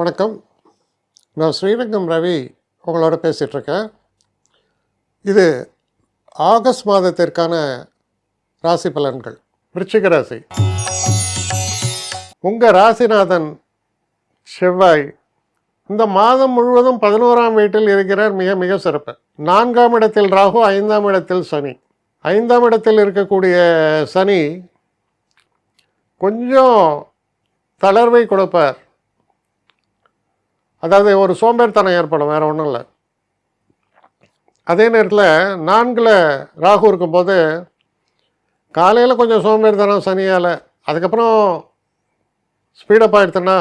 வணக்கம். நான் ஸ்ரீரங்கம் ரவி உங்களோட பேசிகிட்ருக்கேன். இது ஆகஸ்ட் மாதத்திற்கான ராசி பலன்கள். விருச்சிக ராசி. உங்கள் ராசிநாதன் செவ்வாய் இந்த மாதம் முழுவதும் 11ஆம் வீட்டில் இருக்கிறார். மிக மிக சிறப்பு. 4ஆம் இடத்தில் ராகு, 5ஆம் இடத்தில் சனி. 5ஆம் இடத்தில் இருக்கக்கூடிய சனி கொஞ்சம் தளர்வை கொடுப்பார். அதாவது ஒரு சோம்பேறித்தனம் ஏற்படும், வேறு ஒன்றும் இல்லை. அதே நேரத்தில் 4ல் ராகு இருக்கும்போது காலையில் கொஞ்சம் சோம்பேறித்தனம் சனியால், அதுக்கப்புறம் ஸ்பீடப் ஆகிடுச்சுன்னா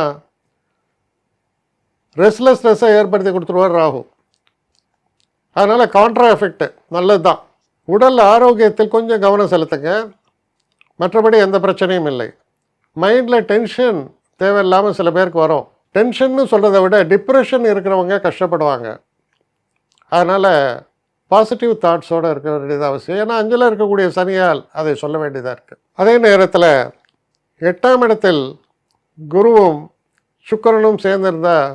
ரெஸ்ட்லெஸ்னஸை ஏற்படுத்தி கொடுத்துருவார் ராகு. அதனால் கான்ட்ரா எஃபெக்ட் நல்லது தான். உடல் ஆரோக்கியத்தில் கொஞ்சம் கவனம் செலுத்துங்க, மற்றபடி எந்த பிரச்சனையும் இல்லை. மைண்டில் டென்ஷன் தேவையில்லாமல் சில பேருக்கு வரும். டென்ஷன்னு சொல்கிறத விட டிப்ரெஷன் இருக்கிறவங்க கஷ்டப்படுவாங்க. அதனால் பாசிட்டிவ் தாட்ஸோடு இருக்க வேண்டியது அவசியம். ஏன்னா 5ல் இருக்கக்கூடிய சனியால் அதை சொல்ல வேண்டியதாக இருக்குது. அதே நேரத்தில் 8ஆம் இடத்தில் குருவும் சுக்கிரனும் சேர்ந்திருந்தால்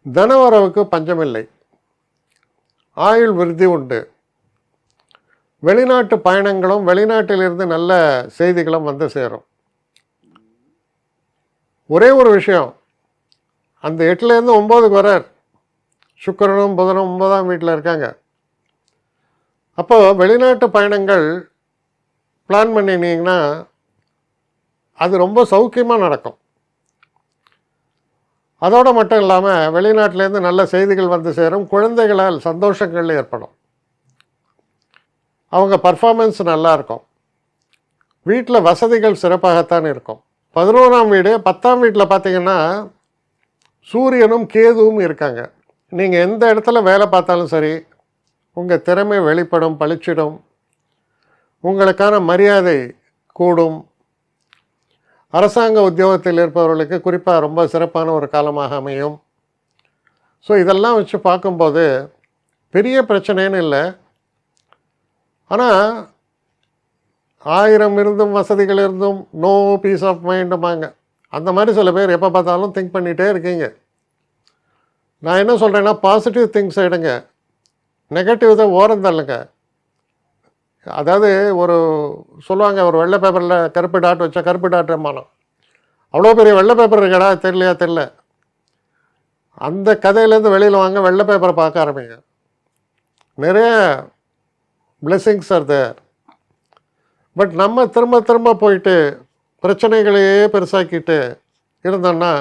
தனவரவுக்கு பஞ்சமில்லை, ஆயுள் விருத்தி உண்டு. வெளிநாட்டு பயணங்களும் வெளிநாட்டிலிருந்து நல்ல செய்திகளும் வந்து சேரும். ஒரே ஒரு விஷயம், அந்த 8லேருந்து 9க்கு வரார். சுக்கிரனும் புதனும் 9ஆம் வீட்டில் இருக்காங்க. அப்போது வெளிநாட்டு பயணங்கள் பிளான் பண்ணினீங்கன்னா அது ரொம்ப சௌக்கியமாக நடக்கும். அதோடு மட்டும் இல்லாமல் வெளிநாட்டிலேருந்து நல்ல செய்திகள் வந்து சேரும். குழந்தைகளால் சந்தோஷங்கள் ஏற்படும். அவங்க பர்ஃபார்மன்ஸ் நல்லாயிருக்கும். வீட்டில் வசதிகள் சிறப்பாகத்தான் இருக்கும். 11ஆம் வீடு, 10ஆம் வீட்டில் பார்த்திங்கன்னா சூரியனும் கேதுவும் இருக்காங்க. நீங்கள் எந்த இடத்துல வேலை பார்த்தாலும் சரி, உங்கள் திறமை வெளிப்படும், பளிச்சிடும். உங்களுக்கான மரியாதை கூடும். அரசாங்க உத்தியோகத்தில் இருப்பவர்களுக்கு குறிப்பாக ரொம்ப சிறப்பான ஒரு காலமாக அமையும். ஸோ இதெல்லாம் வச்சு பார்க்கும்போது பெரிய பிரச்சனைன்னு இல்லை. ஆனால் 1000 இருந்தும் வசதிகள் இருந்தும் நோ பீஸ் ஆஃப் மைண்டுமாங்க. அந்த மாதிரி சில பேர் எப்போ பார்த்தாலும் திங்க் பண்ணிகிட்டே இருக்கீங்க. நான் என்ன சொல்கிறேன்னா, பாசிட்டிவ் திங்ஸ் எடுங்க, நெகட்டிவ் தான் ஓரம் தள்ளுங்க. அதாவது ஒரு சொல்லுவாங்க, ஒரு வெள்ளை பேப்பரில் கருப்பு டாட் வச்சா கருப்பு டாட் மானம். அவ்வளோ பெரிய வெள்ளை பேப்பர் இருக்கடா, தெரியலையா தெரியல. அந்த கதையிலேருந்து வெளியில் வாங்க, வெள்ளை பேப்பரை பார்க்க ஆரம்பிங்க. நிறைய பிளெஸ்ஸிங்ஸ் ஆர் தேர். பட் நம்ம திரும்ப திரும்ப போயிட்டு பிரச்சனைகளையே பெருசாக்கிட்டு இருந்தோன்னா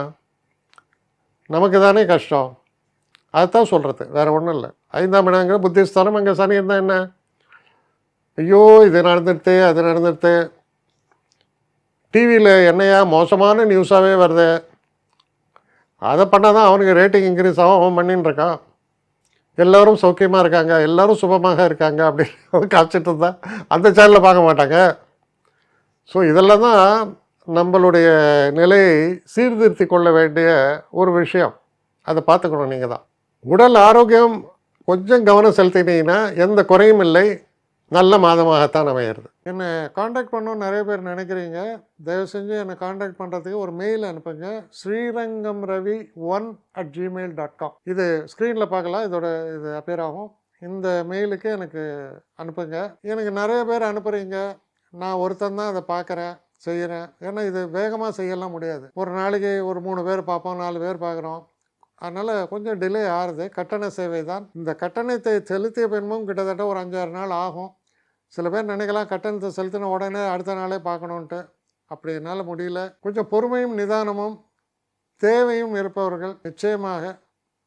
நமக்கு தானே கஷ்டம். அதுதான் சொல்கிறது, வேறு ஒன்றும் இல்லை. 5ஆம் இடங்கிற புத்திஸ்தானம், அங்கே சனி இருந்தால் என்ன, ஐயோ இது நடந்துடுது அது நடந்துடுது, டிவியில் என்னையா மோசமான நியூஸாகவே வருது, அதை பண்ணால் தான் அவனுக்கு ரேட்டிங் இன்க்ரீஸ் ஆகும், அவன் பண்ணின்னு இருக்கான். எல்லோரும் சௌக்கியமாக இருக்காங்க, எல்லோரும் சுபமாக இருக்காங்க அப்படின்னு காமிச்சிட்டு இருந்தால் அந்த சேனலில் பார்க்க மாட்டாங்க. ஸோ இதெல்லாம் தான் நம்மளுடைய நிலையை சீர்திருத்தி கொள்ள வேண்டிய ஒரு விஷயம். அதை பார்த்துக்கணும் நீங்கள் தான். உடல் ஆரோக்கியம் கொஞ்சம் கவனம் செலுத்தினீங்கன்னா எந்த குறையும் இல்லை, நல்ல மாதமாகத்தான் அமையிறது. என்னை காண்டாக்ட் பண்ணணும்னு நிறைய பேர் நினைக்கிறீங்க. தயவு செஞ்சு என்னை காண்டாக்ட் பண்ணுறதுக்கு ஒரு மெயில் அனுப்புங்க, srirangamravi1@gmail.com. இது ஸ்க்ரீனில் பார்க்கலாம், இது அப்பியர் ஆகும். இந்த மெயிலுக்கு எனக்கு அனுப்புங்க. எனக்கு நிறைய பேர் அனுப்புகிறீங்க, நான் ஒருத்தன் தான் அதை பார்க்குறேன் செய்கிறேன். ஏன்னா இது வேகமாக செய்யலாம் முடியாது. ஒரு நாளைக்கு ஒரு 3 பேர் பார்ப்போம், 4 பேர் பார்க்குறோம். அதனால் கொஞ்சம் டிலே ஆகுது. கட்டண சேவை தான். இந்த கட்டணத்தை செலுத்திய பின்பும் கிட்டத்தட்ட ஒரு 5-6 நாள் ஆகும். சில பேர் நினைக்கலாம் கட்டணத்தை செலுத்தின உடனே அடுத்த நாளே பார்க்கணுன்ட்டு. அப்படி என்னால் முடியல. கொஞ்சம் பொறுமையும் நிதானமும் தேவையும் இருப்பவர்கள் நிச்சயமாக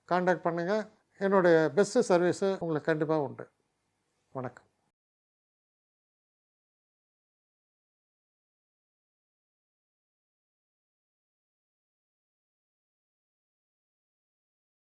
காண்டாக்ட் பண்ணுங்கள். என்னுடைய பெஸ்ட்டு சர்வீஸு உங்களுக்கு கண்டிப்பாக உண்டு. வணக்கம்.